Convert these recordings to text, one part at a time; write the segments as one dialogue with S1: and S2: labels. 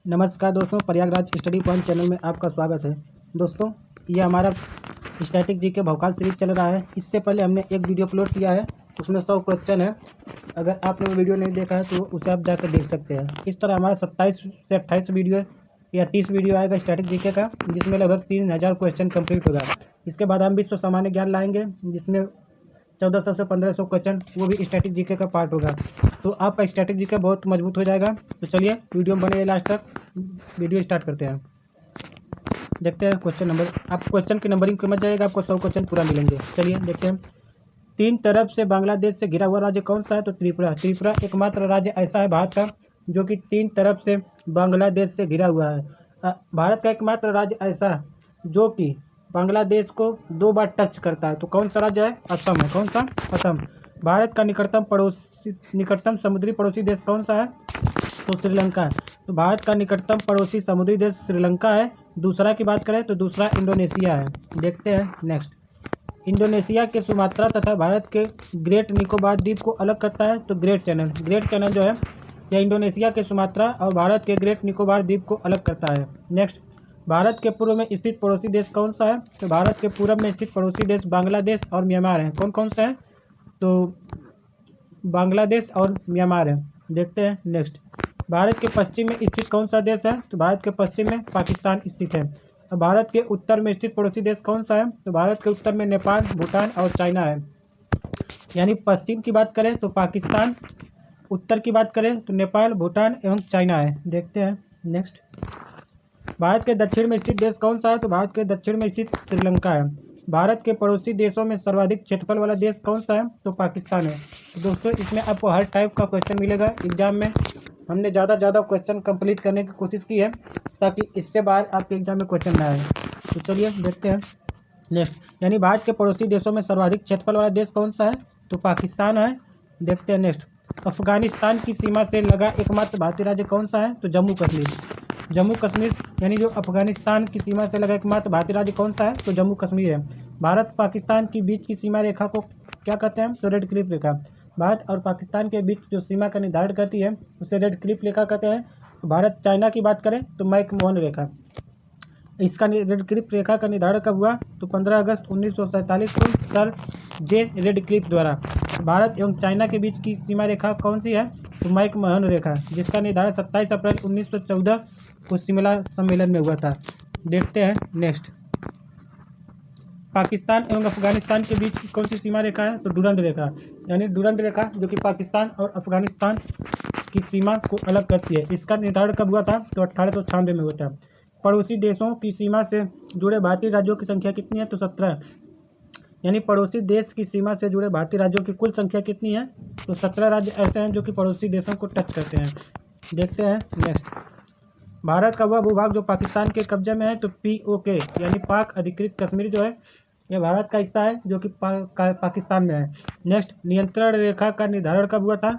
S1: नमस्कार दोस्तों, Prayagraj study point channel में आपका स्वागत है। दोस्तों, ये हमारा स्टैटिक जी के भौकाल सीरीज चल रहा है। इससे पहले हमने एक वीडियो अपलोड किया है, उसमें 100 क्वेश्चन है। अगर आपने वो वीडियो नहीं देखा है तो उसे आप जाकर देख सकते हैं। इस तरह हमारा 27 से 28 वीडियो या 30 वीडियो आएगा स्टैटिक जी के का, जिसमें लगभग 3000 क्वेश्चन कम्प्लीट होगा। इसके बाद हम विश्व सामान्य ज्ञान लाएंगे, जिसमें 1400 से 1500 क्वेश्चन, वो भी स्टैटिक जीके का पार्ट होगा। तो आपका स्टैटिक जीके बहुत मजबूत हो जाएगा। तो चलिए वीडियो में बने लास्ट तक, वीडियो स्टार्ट करते हैं। देखते हैं क्वेश्चन नंबर। आप क्वेश्चन की नंबरिंग समझ जाएगा, आपको 100 क्वेश्चन पूरा मिलेंगे। चलिए देखते हैं। 3 तरफ से बांग्लादेश से घिरा हुआ राज्य कौन सा है? तो त्रिपुरा। त्रिपुरा एकमात्र राज्य ऐसा है भारत का जो कि 3 तरफ से बांग्लादेश से घिरा हुआ है। भारत का एकमात्र राज्य ऐसा जो कि बांग्लादेश को 2 बार टच करता है। तो कौन सा राज्य है? असम है। कौन सा? असम। भारत का निकटतम समुद्री पड़ोसी देश कौन सा है? तो श्रीलंका है। तो भारत का निकटतम पड़ोसी समुद्री देश श्रीलंका है। दूसरा की बात करें तो दूसरा इंडोनेशिया है। देखते हैं नेक्स्ट। इंडोनेशिया के सुमात्रा तथा भारत के ग्रेट निकोबार द्वीप को अलग करता है। तो ग्रेट चैनल जो है यह इंडोनेशिया के सुमात्रा और भारत के ग्रेट निकोबार द्वीप को अलग करता है। नेक्स्ट, भारत के पूर्व में स्थित पड़ोसी देश कौन सा है? तो भारत के पूर्व में स्थित पड़ोसी देश बांग्लादेश और म्यांमार हैं। कौन कौन सा है? तो बांग्लादेश और म्यांमार है। देखते हैं नेक्स्ट। भारत के पश्चिम में स्थित कौन सा देश है? तो भारत के पश्चिम में पाकिस्तान स्थित है। और भारत के उत्तर में स्थित पड़ोसी देश कौन सा है? तो भारत के उत्तर में नेपाल, भूटान और चाइना है। यानी पश्चिम की बात करें तो पाकिस्तान, उत्तर की बात करें तो नेपाल, भूटान एवं चाइना है। देखते हैं नेक्स्ट। भारत के दक्षिण में स्थित देश कौन सा है? तो भारत के दक्षिण में स्थित श्रीलंका है। भारत के पड़ोसी देशों में सर्वाधिक क्षेत्रफल वाला देश कौन सा है? तो पाकिस्तान है। तो दोस्तों, इसमें आपको हर टाइप का क्वेश्चन मिलेगा एग्जाम में। हमने ज़्यादा से ज़्यादा क्वेश्चन कंप्लीट करने की कोशिश की है ताकि इससे बाहर आपके एग्जाम में क्वेश्चन ना आए। तो चलिए देखते हैं नेक्स्ट। यानी भारत के पड़ोसी देशों में सर्वाधिक क्षेत्रफल वाला देश कौन सा है? तो पाकिस्तान है। देखते हैं नेक्स्ट। अफगानिस्तान की सीमा से लगा एकमात्र भारतीय राज्य कौन सा है? तो जम्मू कश्मीर। यानी जो अफगानिस्तान की सीमा से लगा एकमात्र भारतीय राज्य कौन सा है? तो जम्मू कश्मीर है। भारत पाकिस्तान की बीच की सीमा रेखा को क्या कहते हैं? तो रेड क्लिफ रेखा। भारत और पाकिस्तान के बीच जो सीमा का निर्धारण करती है उसे रेड क्लिफ रेखा कहते हैं। भारत चाइना की बात करें तो मैकमोहन रेखा। इसका रेड क्लिफ रेखा का निर्धारण कब हुआ? तो 15 अगस्त 1947 को सर जे रेड क्लिफ द्वारा। भारत एवं चाइना के बीच की सीमा रेखा कौन सी है? तो मैकमोहन रेखा, जिसका निर्धारण 27 अप्रैल 1914 को शिमला सम्मेलन में हुआ था। देखते हैं नेक्स्ट। पाकिस्तान एवं अफगानिस्तान के बीच की कौन सी सीमा रेखा है? तो डुरंड रेखा। यानी डुरंड रेखा जो कि पाकिस्तान और अफगानिस्तान की सीमा को अलग करती है। इसका निर्धारण कब हुआ था? तो 1896 में हुआ था। पड़ोसी देशों की सीमा से जुड़े भारतीय राज्यों की संख्या कितनी है? तो 17। यानी पड़ोसी देश की सीमा से जुड़े भारतीय राज्यों की कुल संख्या कितनी है? तो 17 राज्य ऐसे हैं जो कि पड़ोसी देशों को टच करते हैं। देखते हैं नेक्स्ट। भारत का वह भूभाग जो पाकिस्तान के कब्जे में है, तो POK यानी पाक अधिकृत कश्मीर जो है यह भारत का हिस्सा है जो कि पाकिस्तान में है। नेक्स्ट, नियंत्रण रेखा का निर्धारण कब हुआ था?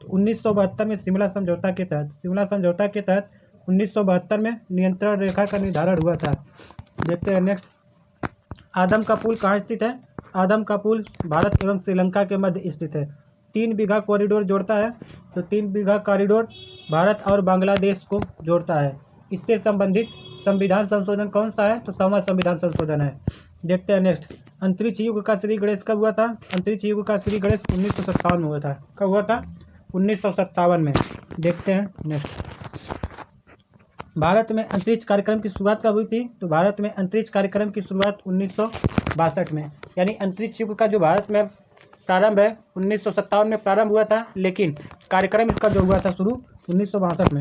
S1: तो 1972 में शिमला समझौता के तहत 1972 में नियंत्रण रेखा का निर्धारण हुआ था। देखते हैं नेक्स्ट। आदम का पुल कहाँ स्थित है? आदम का पुल भारत एवं श्रीलंका के मध्य स्थित है। 3 बीघा कॉरिडोर जोड़ता है। तो 3 बीघा कॉरिडोर भारत और बांग्लादेश को जोड़ता है। इससे संबंधित संविधान संशोधन कौन सा है? तो 7वां संविधान संशोधन है। देखते हैं नेक्स्ट। अंतरिक्ष युग का श्री गणेश कब हुआ था? अंतरिक्ष युग का श्री गणेश 1957 में हुआ था। कब हुआ था? 1957 में। देखते हैं नेक्स्ट। भारत में अंतरिक्ष कार्यक्रम की शुरुआत कब हुई थी? तो भारत में अंतरिक्ष कार्यक्रम की शुरुआत 1962 में। यानी अंतरिक्ष युग का जो भारत में प्रारंभ है 1957 में प्रारंभ हुआ था, लेकिन कार्यक्रम इसका जो हुआ था शुरू 1962 में।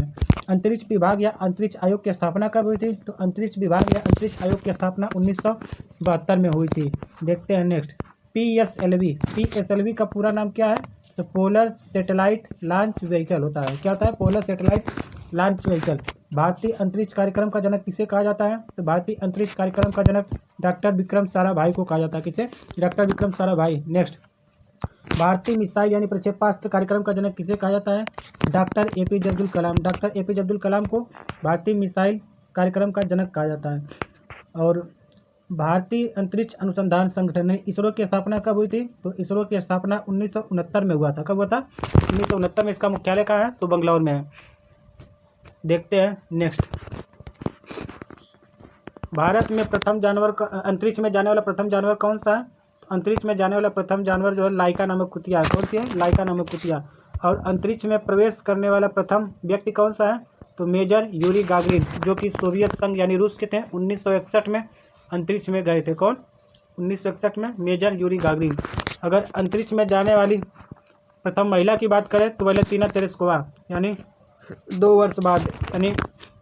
S1: अंतरिक्ष विभाग या अंतरिक्ष आयोग की स्थापना कब हुई थी? तो अंतरिक्ष विभाग या अंतरिक्ष आयोग की स्थापना 1972 में हुई थी। देखते हैं नेक्स्ट। PSLV का पूरा नाम क्या है? तो पोलर सैटेलाइट लॉन्च व्हीकल होता है। क्या होता है? Polar satellite launch vehicle. भारतीय अंतरिक्ष कार्यक्रम का जनक किसे कहा जाता है? तो भारतीय अंतरिक्ष कार्यक्रम का जनक डॉक्टर विक्रम साराभाई को कहा जाता है। किसे? डॉक्टर विक्रम साराभाई। नेक्स्ट, भारतीय मिसाइल यानी प्रक्षेपास्त्र कार्यक्रम का जनक किसे कहा जाता है? Doctor APJ Abdul Kalam. Doctor APJ Abdul Kalam को भारतीय मिसाइल कार्यक्रम का जनक कहा जाता है। और भारतीय अंतरिक्ष अनुसंधान संगठन इसरो की स्थापना कब हुई थी? तो इसरो की स्थापना 1969 में हुआ था। कब हुआ था? 1969 में। इसका मुख्यालय कहाँ है? तो बंगलौर में है। देखते हैं नेक्स्ट। भारत में प्रथम जानवर अंतरिक्ष में जाने वाला प्रथम जानवर कौन सा है? तो अंतरिक्ष में जाने वाला प्रथम जानवर जो है लाइका नामक कुतिया है। कौन सी है? लाइका नामक कुतिया। और अंतरिक्ष में प्रवेश करने वाला प्रथम व्यक्ति कौन सा है? तो मेजर यूरी गागरिन, जो कि सोवियत संघ यानी रूस के थे। 1961 में अंतरिक्ष में गए थे। कौन? 1961 में मेजर यूरी गागरिन। अगर अंतरिक्ष में जाने वाली प्रथम महिला की बात करें तो वैलेंटीना तेरेस्कोवा, यानी 2 वर्ष बाद, यानी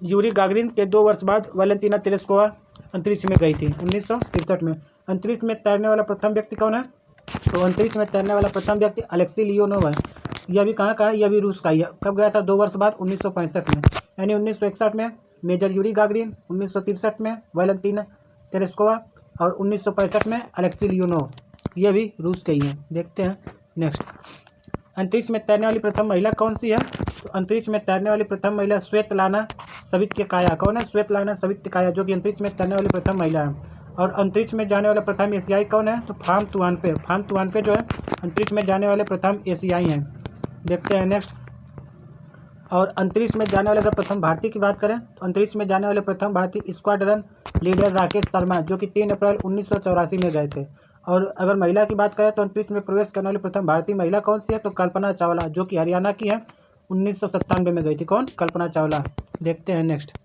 S1: यूरी गागरिन के 2 वर्ष बाद वैलेंटीना तेरेस्कोवा अंतरिक्ष में गई थी 1963 में। अंतरिक्ष में तैरने वाला प्रथम व्यक्ति कौन है? तो अंतरिक्ष में तैरने वाला प्रथम व्यक्ति अलेक्सी लियोनोव है। यह भी कहाँ का है? यह भी रूस का ही है। कब गया था? 2 वर्ष बाद 1965 में। यानी 1961 में मेजर यूरी गागरिन, 1963 में वैलेंटीना तेरेस्कोवा और 1965 में अलेक्सी लियोनोव। यह भी रूस के ही है। देखते हैं नेक्स्ट। अंतरिक्ष में तैरने वाली प्रथम महिला कौन सी है? तो अंतरिक्ष में तैरने वाली प्रथम महिला स्वेतलाना सवित्काया। कौन है? स्वेतलाना सवित्काया, जो कि अंतरिक्ष में तैरने वाली प्रथम महिला है। और अंतरिक्ष में जाने वाला प्रथम एशियाई कौन है? तो फाम तुआनपे। फाम तुआनपे जो है अंतरिक्ष में जाने वाले प्रथम एशियाई हैं। देखते हैं नेक्स्ट। और अंतरिक्ष में जाने वाले अगर प्रथम भारतीय की बात करें तो अंतरिक्ष में जाने वाले प्रथम भारतीय स्क्वाड्रन लीडर राकेश शर्मा, जो कि 3 अप्रैल 1984 में गए थे। और अगर महिला की बात करें तो अंतरिक्ष में प्रवेश करने वाली प्रथम भारतीय महिला कौन सी है? तो कल्पना चावला, जो कि हरियाणा की है। 1997 में गई थी। कौन? कल्पना चावला। देखते हैं नेक्स्ट।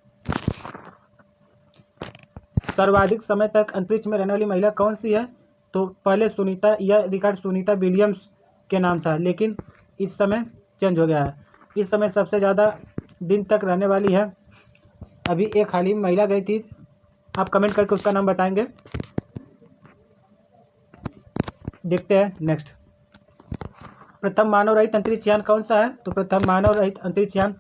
S1: सर्वाधिक समय तक अंतरिक्ष में रहने वाली महिला कौन सी है? तो पहले सुनीता, यह रिकॉर्ड सुनीता विलियम्स के नाम था, लेकिन इस समय चेंज हो गया है। इस समय सबसे ज़्यादा दिन तक रहने वाली है, अभी एक हाल ही में महिला गई थी, आप कमेंट करके उसका नाम बताएंगे। देखते हैं नेक्स्ट। प्रथम मानव रहित अंतरिक्ष यान कौन सा है? तो प्रथम मानव रहित अंतरिक्ष यान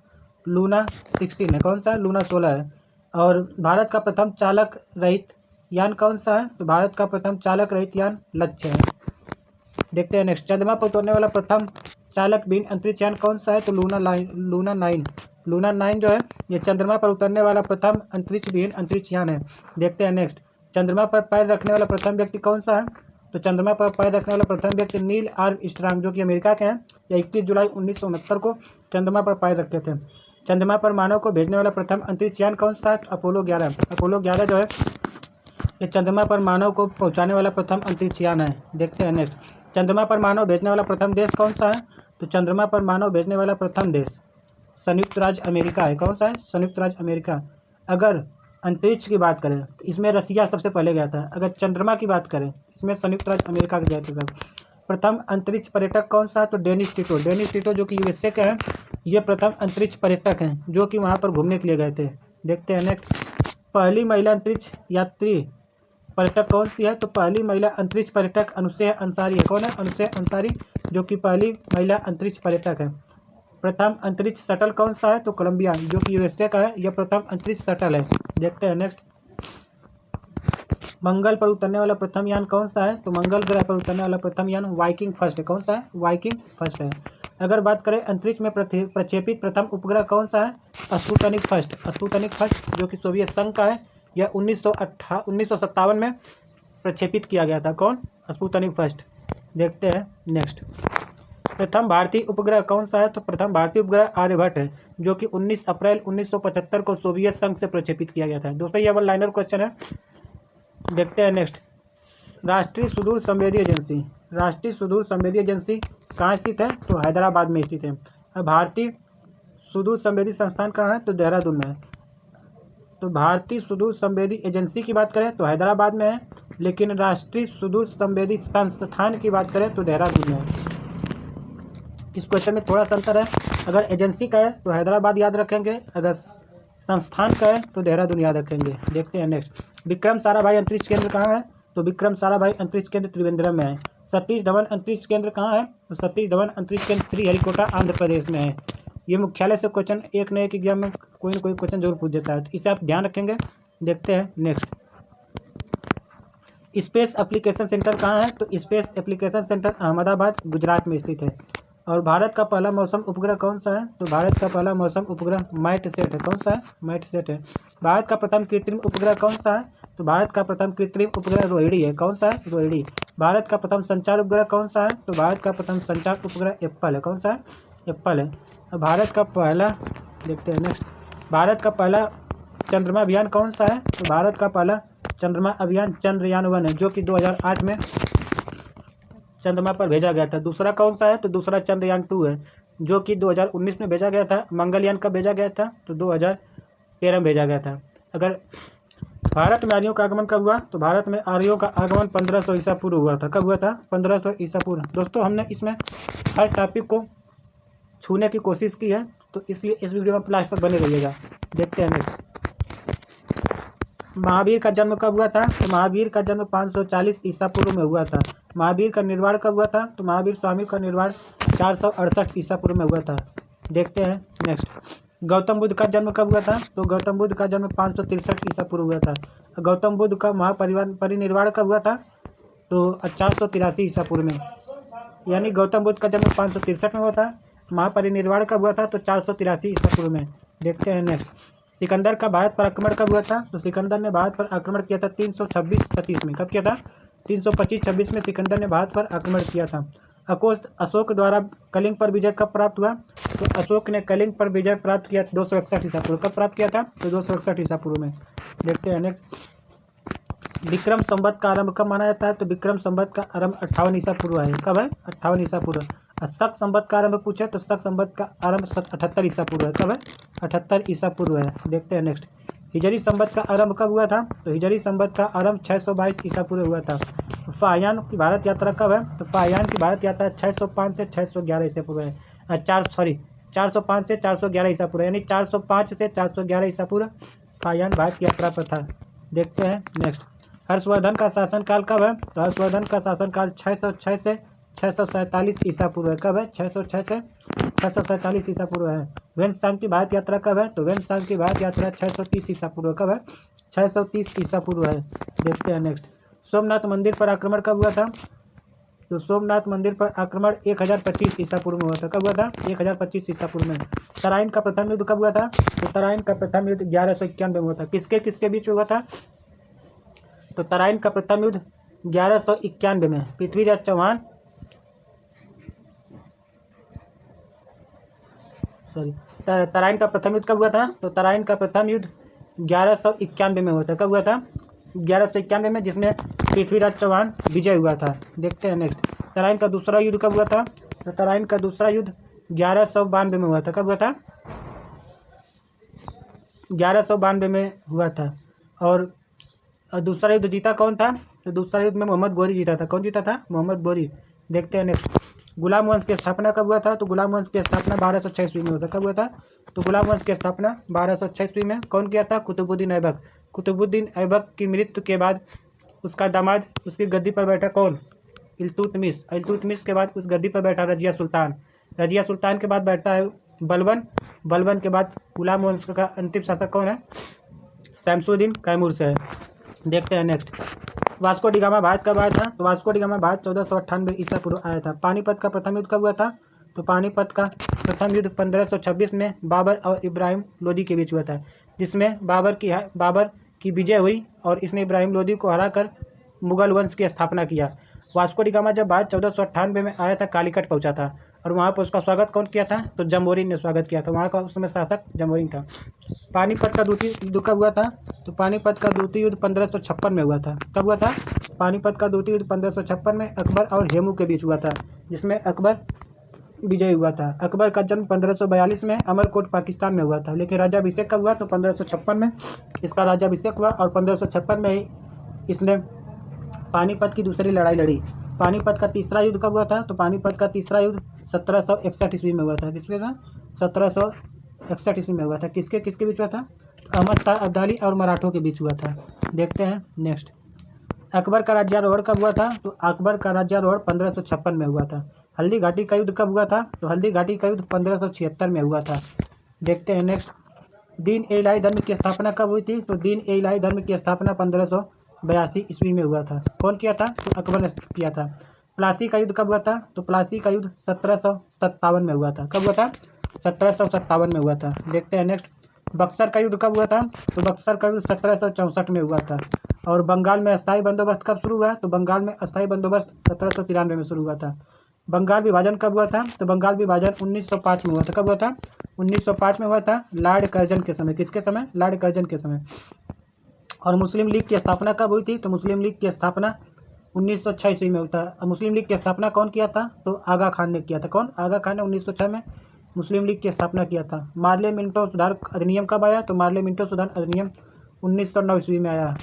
S1: लूना 16 है। कौन सा है? लूना 16 है। और भारत का प्रथम चालक रहित यान कौन सा है? तो भारत का प्रथम चालक रहित यान लक्ष्य है। देखते हैं नेक्स्ट। चंद्रमा पर उतरने वाला प्रथम चालक विहीन अंतरिक्ष यान कौन सा है? तो लूना 9। लूना 9 जो है ये चंद्रमा पर उतरने वाला प्रथम अंतरिक्ष विहीन अंतरिक्ष यान है। देखते हैं नेक्स्ट। चंद्रमा पर पैर रखने वाला प्रथम व्यक्ति कौन सा है? तो चंद्रमा पर पैर रखने वाला प्रथम व्यक्ति नील आर्मस्ट्रांग, जो कि अमेरिका के हैं। या 21 जुलाई 1969 को चंद्रमा पर पैर रखे थे। चंद्रमा पर मानव को भेजने वाला प्रथम अंतरिक्ष यान कौन सा है? तो अपोलो 11। अपोलो 11 जो है ये चंद्रमा पर मानव को पहुंचाने वाला प्रथम अंतरिक्ष यान है। देखते हैं नेक्स्ट। चंद्रमा पर मानव भेजने वाला प्रथम देश कौन सा है? तो चंद्रमा पर मानव भेजने वाला प्रथम देश संयुक्त राज्य अमेरिका है। कौन सा है? संयुक्त राज्य अमेरिका। अगर अंतरिक्ष की बात करें तो इसमें रसिया सबसे पहले गया था। अगर चंद्रमा की बात करें इसमें संयुक्त राज्य अमेरिका गया था। प्रथम अंतरिक्ष पर्यटक कौन सा है? तो डेनिस टिटो। डेनिस टिटो जो कि यूएसए के हैं, ये प्रथम अंतरिक्ष पर्यटक हैं जो कि वहाँ पर घूमने के लिए गए थे। देखते हैं नेक्स्ट। पहली महिला अंतरिक्ष यात्री पर्यटक कौन सी है? तो पहली महिला अंतरिक्ष पर्यटक अनुसैया अंसारी है। कौन है? अनुसैया अंसारी, जो कि पहली महिला अंतरिक्ष पर्यटक है। प्रथम अंतरिक्ष शटल कौन सा है? तो कोलंबिया, जो कि यूएसए का है। यह प्रथम अंतरिक्ष शटल है। देखते हैं नेक्स्ट। मंगल पर उतरने वाला प्रथम यान कौन सा है? तो मंगल ग्रह पर उतरने वाला प्रथम यान वाइकिंग फर्स्ट है। कौन सा है? वाइकिंग फर्स्ट है। अगर बात करें अंतरिक्ष में प्रक्षेपित प्रथम उपग्रह कौन सा है? Sputnik first. स्पुतनिक फर्स्ट जो कि सोवियत संघ का है। यह 1957 में प्रक्षेपित किया गया था। कौन? Sputnik first. देखते हैं नेक्स्ट। प्रथम भारतीय उपग्रह कौन सा है? तो प्रथम भारतीय उपग्रह आर्यभट्ट है, जो कि 19 अप्रैल 1975 को सोवियत संघ से प्रक्षेपित किया गया था। दोस्तों ये वन लाइनर क्वेश्चन है। देखते हैं नेक्स्ट। राष्ट्रीय सुदूर संवेदी एजेंसी। राष्ट्रीय सुदूर संवेदी एजेंसी कहाँ स्थित है? तो हैदराबाद में स्थित है। अब भारतीय सुदूर संवेदी संस्थान कहाँ है? तो देहरादून में है। तो भारतीय सुदूर संवेदी एजेंसी की बात करें तो हैदराबाद में है, लेकिन राष्ट्रीय सुदूर संवेदी संस्थान की बात करें तो देहरादून में है। इस क्वेश्चन में थोड़ा सा अंतर है। अगर एजेंसी का है तो हैदराबाद याद रखेंगे, अगर संस्थान का है तो देहरादून याद रखेंगे। देखते हैं नेक्स्ट। विक्रम साराभाई अंतरिक्ष केंद्र कहाँ है? तो विक्रम साराभाई अंतरिक्ष केंद्र त्रिवेंद्रम में है। सतीश धवन अंतरिक्ष केंद्र कहाँ है? तो सतीश धवन अंतरिक्ष केंद्र श्रीहरिकोटा आंध्र प्रदेश में है। ये मुख्यालय से क्वेश्चन एक न एक एग्जाम में कोई ना कोई क्वेश्चन जरूर पूछ देता है, तो इसे आप ध्यान रखेंगे। देखते हैं नेक्स्ट। स्पेस एप्लीकेशन सेंटर कहाँ है? तो space application centre Ahmedabad Gujarat में स्थित है। और भारत का पहला मौसम उपग्रह कौन सा है? तो भारत का पहला मौसम उपग्रह मैटसेट है। कौन सा है? मैटसेट है। भारत का प्रथम कृत्रिम उपग्रह कौन सा है? तो भारत का प्रथम कृत्रिम उपग्रह रोहिणी है। कौन सा है? रोहिणी। भारत का प्रथम संचार उपग्रह कौन सा है? तो भारत का प्रथम संचार उपग्रह एप्पल है। कौन सा है? एप्पल है। भारत का पहला, देखते हैं नेक्स्ट। भारत का पहला चंद्रमा अभियान कौन सा है? तो भारत का पहला चंद्रमा अभियान चंद्रयान-1 है, जो कि 2008 में चंद्रमा पर भेजा गया था। दूसरा कौन सा है? तो दूसरा चंद्रयान-2 है, जो कि 2019 में भेजा गया था। मंगलयान कब भेजा गया था? तो 2013 में भेजा गया था। अगर भारत में आर्यों का आगमन कब हुआ? तो भारत में आर्यों का आगमन 1500 ईसा पूर्व हुआ था। कब हुआ था? 1500 ईसा पूर्व। दोस्तों, हमने इसमें हर टॉपिक को छूने की कोशिश की है, तो इसलिए इस वीडियो में लास्ट तक बने रहिएगा। देखते हैं नेक्स्ट। महावीर का जन्म कब हुआ था? तो महावीर का जन्म 540 ईसा पूर्व में हुआ था। महावीर का निर्वाण कब हुआ था? तो महावीर स्वामी का निर्वाण 468 ईसा पूर्व में हुआ था। देखते हैं नेक्स्ट। गौतम बुद्ध का जन्म कब हुआ था? तो गौतम बुद्ध का जन्म 563 ईसा पूर्व हुआ था। गौतम बुद्ध का परिनिर्वाण कब हुआ था? तो 483 ईसा पूर्व में। यानी गौतम बुद्ध का जन्म 563 में हुआ था, महापरिनिर्वाण कब हुआ था? तो 483 ईसा पूर्व में। देखते हैं नेक्स्ट। सिकंदर का भारत पर आक्रमण कब हुआ था? तो सिकंदर ने भारत पर आक्रमण किया था 326-36 में। कब किया था? 325-26 में सिकंदर ने भारत पर आक्रमण किया था। अशोक द्वारा कलिंग पर विजय कब प्राप्त हुआ? तो अशोक ने कलिंग पर विजय प्राप्त किया 261 ईसा पूर्व। कब प्राप्त किया था? तो 261 ईसा पूर्व में। देखते हैं नेक्स्ट। विक्रम संवत का आरंभ कब माना जाता है? तो विक्रम संवत का आरंभ 58 ईसा पूर्व है। कब है? 58 ईसा पूर्व। शक संवत का आरंभ पूछे तो शक संवत का आरंभ 78 ईसा पूर्व है। कब है? 78 ईसा पूर्व है। देखते हैं नेक्स्ट। हिजरी संवत का आरंभ कब हुआ था? तो हिजरी संवत का आरंभ 622 ईसा पूर्व हुआ था। फाहियान की भारत यात्रा कब है? तो फाहियान की भारत यात्रा 605 से 611 ईसा पूर्व है। 405 से 411 ईसा पूर्व, यानी 405 से 411 ईसा पूर्व फाहियान भारत की यात्रा पर था। देखते हैं नेक्स्ट। हर्षवर्धन का शासनकाल कब है? तो हर्षवर्धन का शासनकाल 606 से 647 ईसा पूर्व है। कब है? 606 से 647 ईसा पूर्व है। वेन्सांग की भारत यात्रा कब है? तो वेन्सांग की भारत यात्रा 630 ईसा पूर्व। कब है? 630 ईसा पूर्व है। देखते हैं नेक्स्ट। सोमनाथ मंदिर पर आक्रमण कब हुआ था? तो सोमनाथ मंदिर पर आक्रमण 1025 ईसा पूर्व में हुआ था। कब हुआ था? 1025 ईसा पूर्व में। तराइन का प्रथम युद्ध कब हुआ था? तो तराइन का प्रथम युद्ध 1191 में हुआ था। किसके किसके बीच में हुआ था? तो तराइन का प्रथम युद्ध 1191 में पृथ्वीराज चौहान तराइन का प्रथम युद्ध कब हुआ था? तो तराइन का प्रथम युद्ध 1191 में हुआ था। कब हुआ था? 1191 में, जिसमें पृथ्वीराज चौहान विजय हुआ था। देखते हैं नेक्स्ट। तराइन का दूसरा युद्ध कब हुआ था? तो तराइन का दूसरा युद्ध 1192 में हुआ था। कब हुआ था? 1192 में हुआ था। और दूसरा युद्ध जीता कौन था? तो दूसरा युद्ध में मोहम्मद गोरी जीता था। कौन जीता था? मोहम्मद गोरी। देखते हैं नेक्स्ट। गुलाम वंश की स्थापना कब हुआ था? तो गुलाम वंश की स्थापना 1206 ईस्वी में हुआ था। कब हुआ था? तो गुलाम वंश की स्थापना 1206 ईस्वी में कौन किया था? कुतुबुद्दीन ऐबक। कुतुबुद्दीन ऐबक की मृत्यु के बाद उसका दामाद उसकी गद्दी पर बैठा कौन? इल्तुतमिश। इल्तुतमिश के बाद उस गद्दी पर बैठा रजिया सुल्तान। रजिया सुल्तान के बाद बैठता है बलबन। बलबन के बाद गुलाम वंश का अंतिम शासक कौन है? शमसुद्दीन कैमूर से है। देखते हैं next. Vasco D gamma Bharat कब आया था? तो वास्को डी गामा भारत 1498 ईसा पूर्व आया था। पानीपत का प्रथम युद्ध कब हुआ था? तो पानीपत का प्रथम युद्ध 1526 में बाबर और इब्राहिम लोदी के बीच हुआ था, जिसमें बाबर की विजय हुई और इसने इब्राहिम लोदी को हराकर मुगल वंश की स्थापना किया। वास्को डी गामा जब भारत 1498 में आया था, कालीकट पहुंचा था और वहाँ पर उसका स्वागत कौन किया था? तो जम्बोरिन ने स्वागत किया था। वहाँ का उस समय शासक जम्बोरिन था। पानीपत का द्वितीय युद्ध कब हुआ था? तो पानीपत का द्वितीय युद्ध 1556 में हुआ था। कब हुआ था? पानीपत का द्वितीय युद्ध 1556 में अकबर और हेमू के बीच हुआ था, जिसमें अकबर विजय हुआ था। अकबर का जन्म 1542 में अमरकोट पाकिस्तान में हुआ था, लेकिन राज्याभिषेक कब हुआ? तो 1556 में इसका राज्याभिषेक हुआ और 1556 में ही इसने पानीपत की दूसरी लड़ाई लड़ी। पानीपत का तीसरा युद्ध कब हुआ था? तो पानीपत का तीसरा युद्ध 1761 ईस्वी में हुआ था। किसके था? 1761 ईस्वी में हुआ था। किसके किसके बीच हुआ था? अहमद शाह अब्दाली और मराठों के बीच हुआ था। देखते हैं नेक्स्ट। अकबर का राज्यारोहण कब हुआ था? तो अकबर का राज्यारोहण 1556 में हुआ था। हल्दी घाटी का युद्ध कब हुआ था? तो हल्दी घाटी का युद्ध 1576 में हुआ था। देखते हैं नेक्स्ट। दीन ए इलाही धर्म की स्थापना कब हुई थी? तो दीन ए इलाही धर्म की स्थापना 1582 ईस्वी में हुआ था। कौन किया था? तो अकबर ने किया था। प्लासी का युद्ध कब हुआ था? तो प्लासी का युद्ध 1757 में हुआ था। कब हुआ था? 1757 में हुआ था। देखते हैं नेक्स्ट। बक्सर का युद्ध कब हुआ था? तो बक्सर का युद्ध 1764 में हुआ था। और बंगाल में अस्थायी बंदोबस्त कब शुरू हुआ? तो बंगाल में अस्थायी बंदोबस्त 1793 में शुरू हुआ था। बंगाल विभाजन कब हुआ था? तो बंगाल विभाजन 1905 में हुआ था। कब हुआ था? 1905 में हुआ था लॉर्ड कर्जन के समय। किसके समय? लॉर्ड कर्जन के समय। और मुस्लिम लीग की स्थापना कब हुई थी? तो मुस्लिम लीग की स्थापना 1906 ईस्वी में हुई था। मुस्लिम लीग की स्थापना कौन किया था? तो आगा खान ने किया था। कौन? आगा खान ने 1906 में मुस्लिम लीग की स्थापना किया था। मार्ले मिंटो सुधार अधिनियम कब आया? तो मार्ले मिंटो सुधार अधिनियम 1909 ईस्वी में आया।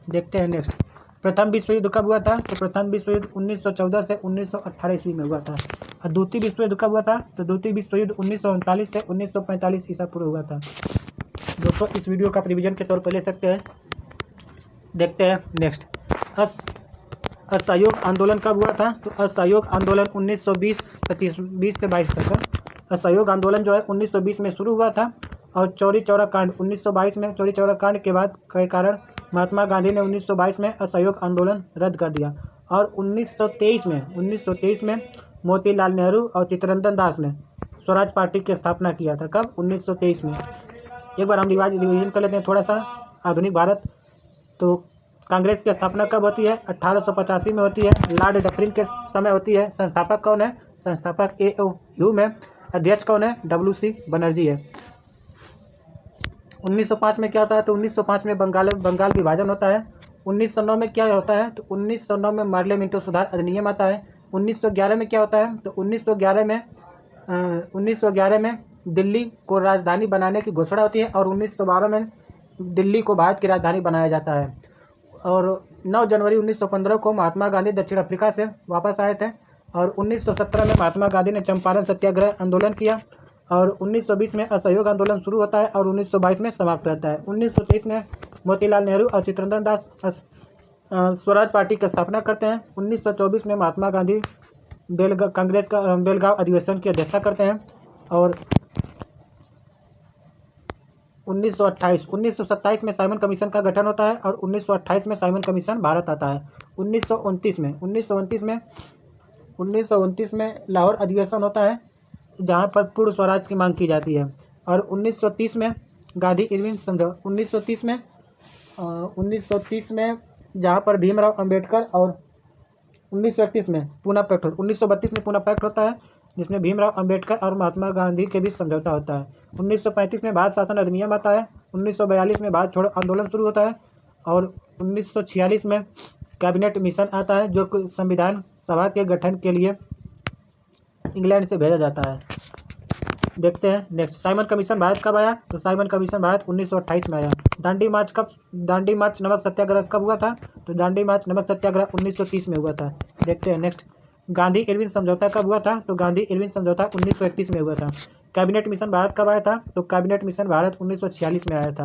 S1: देखते हैं नेक्स्ट। प्रथम विश्व युद्ध कब हुआ था? तो प्रथम विश्व युद्ध 1914 से 1918 ईस्वी में हुआ था। और द्वितीय विश्व युद्ध कब हुआ था? तो द्वितीय विश्व युद्ध 1939 से 1945 ईसा पूर्व हुआ था। दोस्तों इस वीडियो का आप रिविजन के तौर पर ले सकते हैं। देखते हैं नेक्स्ट। असहयोग आंदोलन कब हुआ था? तो असहयोग आंदोलन 1920 से 22 तक है। असहयोग आंदोलन जो है 1920 में शुरू हुआ था और चौरी चौरा कांड 1922 में, चौरी चौरा कांड के बाद के कारण महात्मा गांधी ने 1922 में असहयोग आंदोलन रद्द कर दिया। और 1923 में मोतीलाल नेहरू और चित्तरंजन दास ने स्वराज पार्टी की स्थापना किया था। कब? 1923 में। एक बार हम रिवीजन कर लेते हैं थोड़ा सा। आधुनिक भारत। तो कांग्रेस की स्थापना कब होती है? 1885 में होती है। लॉर्ड डफरिन के समय होती है। संस्थापक कौन है? संस्थापक A.O. ह्यूम है। अध्यक्ष कौन है? W.C. बनर्जी है। 1905 में क्या होता है? तो 1905 में बंगाल विभाजन होता है। 1909 में क्या होता है? तो 1909 में मार्ले मिंटो सुधार अधिनियम आता है। 1911 में क्या होता है? तो 1911 में दिल्ली को राजधानी बनाने की घोषणा होती है और 1912 में दिल्ली को भारत की राजधानी बनाया जाता है। और 9 जनवरी 1915 को महात्मा गांधी दक्षिण अफ्रीका से वापस आए थे। और 1917 में महात्मा गांधी ने चंपारण सत्याग्रह आंदोलन किया। और 1920 में असहयोग आंदोलन शुरू होता है और 1922 में समाप्त रहता है। 1923 में मोतीलाल नेहरू और चित्तरंजन दास स्वराज पार्टी की स्थापना करते हैं। 1924 में महात्मा गांधी कांग्रेस का बेलगांव अधिवेशन की अध्यक्षता करते हैं। और 1927 में साइमन कमीशन का गठन होता है और 1928 में साइमन कमीशन भारत आता है। 1929 में लाहौर अधिवेशन होता है जहां पर पूर्ण स्वराज की मांग की जाती है। और 1930 में गांधी इरविन समझौता 1930 में जहां पर भीमराव अंबेडकर और 1931 में पूना पैक्ट 1932 में पूना पैक्ट होता है जिसमें भीमराव अंबेडकर और महात्मा गांधी के बीच समझौता होता है। 1935 में भारत शासन अधिनियम आता है। 1942 में भारत छोड़ो आंदोलन शुरू होता है और 1946 में कैबिनेट मिशन आता है जो संविधान सभा के गठन के लिए इंग्लैंड से भेजा जाता है। देखते हैं नेक्स्ट। साइमन कमीशन भारत कब आया? तो साइमन कमीशन भारत 1928 में आया। दांडी मार्च नमक सत्याग्रह कब हुआ था? तो दांडी मार्च नमक सत्याग्रह 1930 में हुआ था। देखते हैं नेक्स्ट। गांधी इरविन समझौता कब हुआ था? तो गांधी इरविन समझौता 1931 में हुआ था। कैबिनेट मिशन भारत कब आया था? तो कैबिनेट मिशन भारत 1946 में आया था।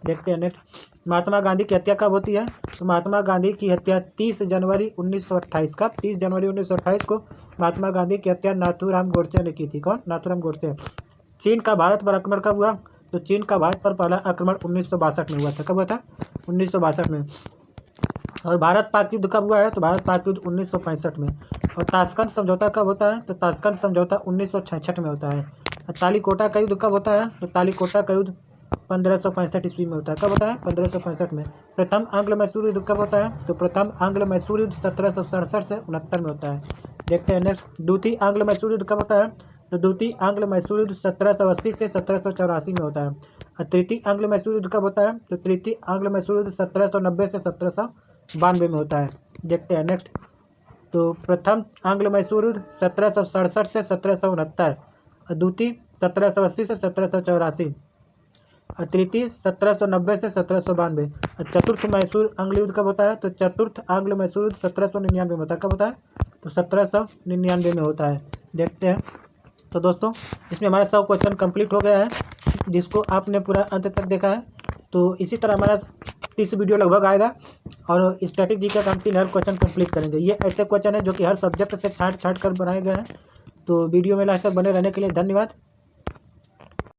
S1: देखते हैं नेक्स्ट। महात्मा गांधी की हत्या कब होती है? तो महात्मा गांधी की हत्या 30 जनवरी 1928 कब? 30 जनवरी 1928 को महात्मा गांधी की हत्या नाथूराम गोडसे ने की थी। कौन? नाथूराम गोडसे। चीन का भारत पर आक्रमण कब हुआ? तो चीन का भारत पर पहला आक्रमण 1962 में हुआ था। कब हुआ था? 1962 में। और भारत पाक युद्ध कब हुआ है? तो भारत पाक युद्ध 1965 में। और ताशकंद समझौता कब होता है? तो ताशकंद समझौता 1966 में होता है। तालीकोटा का युद्ध कब होता है? तो तालीकोटा का युद्ध 1565 ईस्वी में होता है। कब होता है? 1565 में। प्रथम आंग्ल मैसूर युद्ध कब होता है? तो प्रथम आंग्ल मैसूर युद्ध 1767 से 69 में होता है। देखते हैं नेक्स्ट। द्वितीय आंग्ल मैसूर युद्ध कब होता है? तो द्वितीय आंग्ल मैसूर युद्ध 1780 से 1784 में होता है। और तृतीय आंग्ल मैसूर युद्ध कब होता है? तो तृतीय आंग्ल मैसूर युद्ध 1790 से 1792 में होता है। देखते हैं नेक्स्ट। तो प्रथम आंग्ल मैसूर युद्ध 1767 से 1769, द्वितीय 1780 से 1784, तृतीय 1790 से 1792। चतुर्थ मैसूर आंग्ल युद्ध कब होता है? तो चतुर्थ आंग्ल मैसूर युद्ध 1799 में होता है। कब होता है? तो 1799 में होता है। देखते हैं। तो दोस्तों इसमें हमारा 100 क्वेश्चन कंप्लीट हो गया है जिसको आपने पूरा अंत तक देखा है। तो इसी तरह हमारा 30 वीडियो लगभग आएगा और स्टैटिक जी का हम 3 क्वेश्चन कंप्लीट करेंगे। ये ऐसे क्वेश्चन है जो कि हर सब्जेक्ट से छांट कर बनाए गए हैं। तो वीडियो में लास्ट तक बने रहने के लिए धन्यवाद।